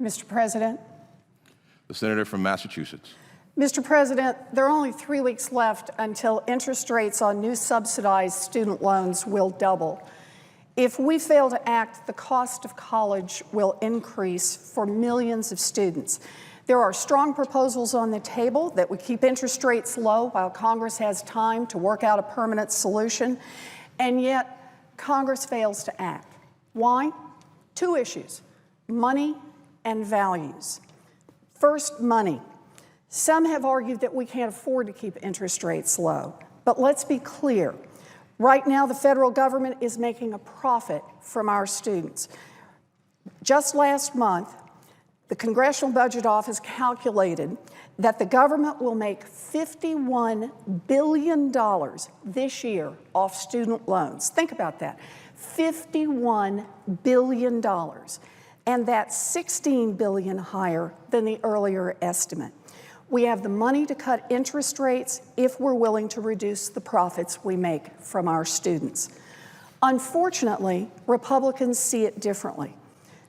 Mr. President. The senator from Massachusetts. Mr. President, there are only 3 weeks left until interest rates on new subsidized student loans will double. If we fail to act, the cost of college will increase for millions of students. There are strong proposals on the table that would keep interest rates low while Congress has time to work out a permanent solution, and yet Congress fails to act. Why? 2 issues: money and values. First, money. Some have argued that we can't afford to keep interest rates low, but let's be clear. Right now, the federal government is making a profit from our students. Just last month, the Congressional Budget Office calculated that the government will make $51 billion this year off student loans. Think about that, $51 billion. And that's $16 billion higher than the earlier estimate. We have the money to cut interest rates if we're willing to reduce the profits we make from our students. Unfortunately, Republicans see it differently.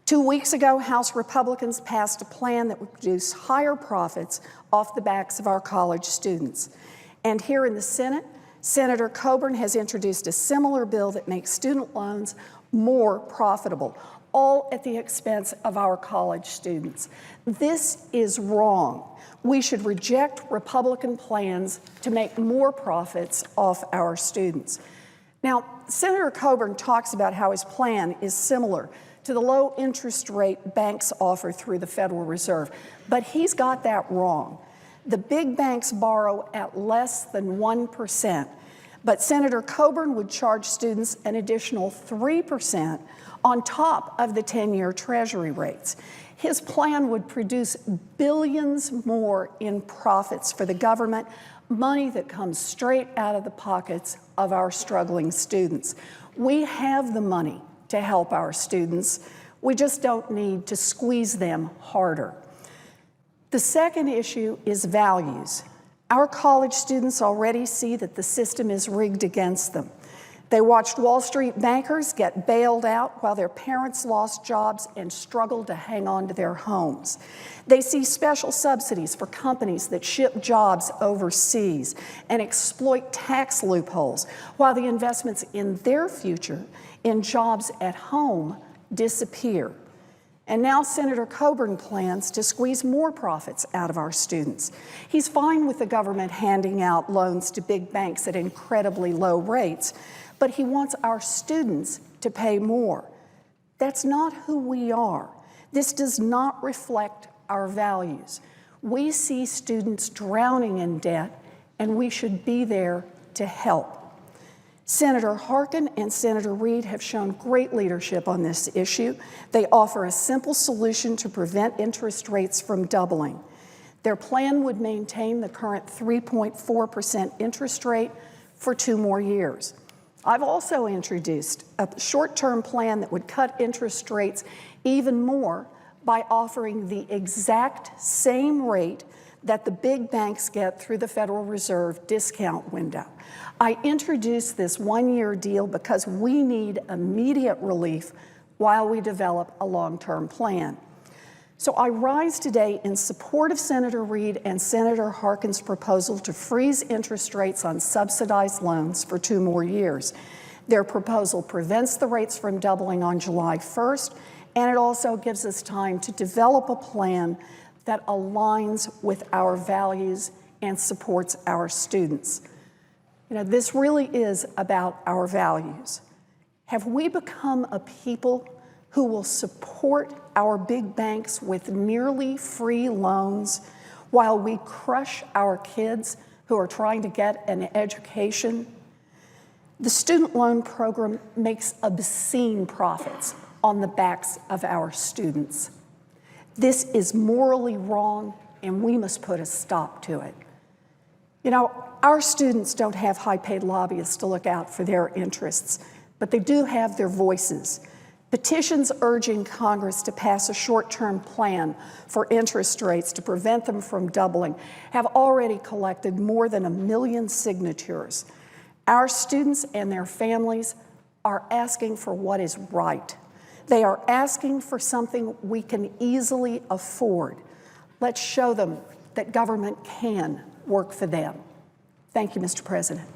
2 weeks ago, House Republicans passed a plan that would produce higher profits off the backs of our college students. And here in the Senate, Senator Coburn has introduced a similar bill that makes student loans more profitable, all at the expense of our college students. This is wrong. We should reject Republican plans to make more profits off our students. Now, Senator Coburn talks about how his plan is similar to the low interest rate banks offer through the Federal Reserve, but he's got that wrong. The big banks borrow at less than 1%, but Senator Coburn would charge students an additional 3% on top of the 10-year Treasury rates. His plan would produce billions more in profits for the government, money that comes straight out of the pockets of our struggling students. We have the money to help our students. We just don't need to squeeze them harder. The second issue is values. Our college students already see that the system is rigged against them. They watched Wall Street bankers get bailed out while their parents lost jobs and struggled to hang on to their homes. They see special subsidies for companies that ship jobs overseas and exploit tax loopholes, while the investments in their future, in jobs at home, disappear. And now Senator Coburn plans to squeeze more profits out of our students. He's fine with the government handing out loans to big banks at incredibly low rates, but he wants our students to pay more. That's not who we are. This does not reflect our values. We see students drowning in debt, and we should be there to help. Senator Harkin and Senator Reid have shown great leadership on this issue. They offer a simple solution to prevent interest rates from doubling. Their plan would maintain the current 3.4% interest rate for 2 more years. I've also introduced a short-term plan that would cut interest rates even more by offering the exact same rate that the big banks get through the Federal Reserve discount window. I introduced this 1-year deal because we need immediate relief while we develop a long-term plan. So I rise today in support of Senator Reid and Senator Harkin's proposal to freeze interest rates on subsidized loans for 2 more years. Their proposal prevents the rates from doubling on July 1st, and it also gives us time to develop a plan that aligns with our values and supports our students. You know, this really is about our values. Have we become a people who will support our big banks with nearly free loans while we crush our kids who are trying to get an education? The student loan program makes obscene profits on the backs of our students. This is morally wrong, and we must put a stop to it. You know, our students don't have high-paid lobbyists to look out for their interests, but they do have their voices. Petitions urging Congress to pass a short-term plan for interest rates to prevent them from doubling have already collected more than 1 million signatures. Our students and their families are asking for what is right. They are asking for something we can easily afford. Let's show them that government can work for them. Thank you, Mr. President.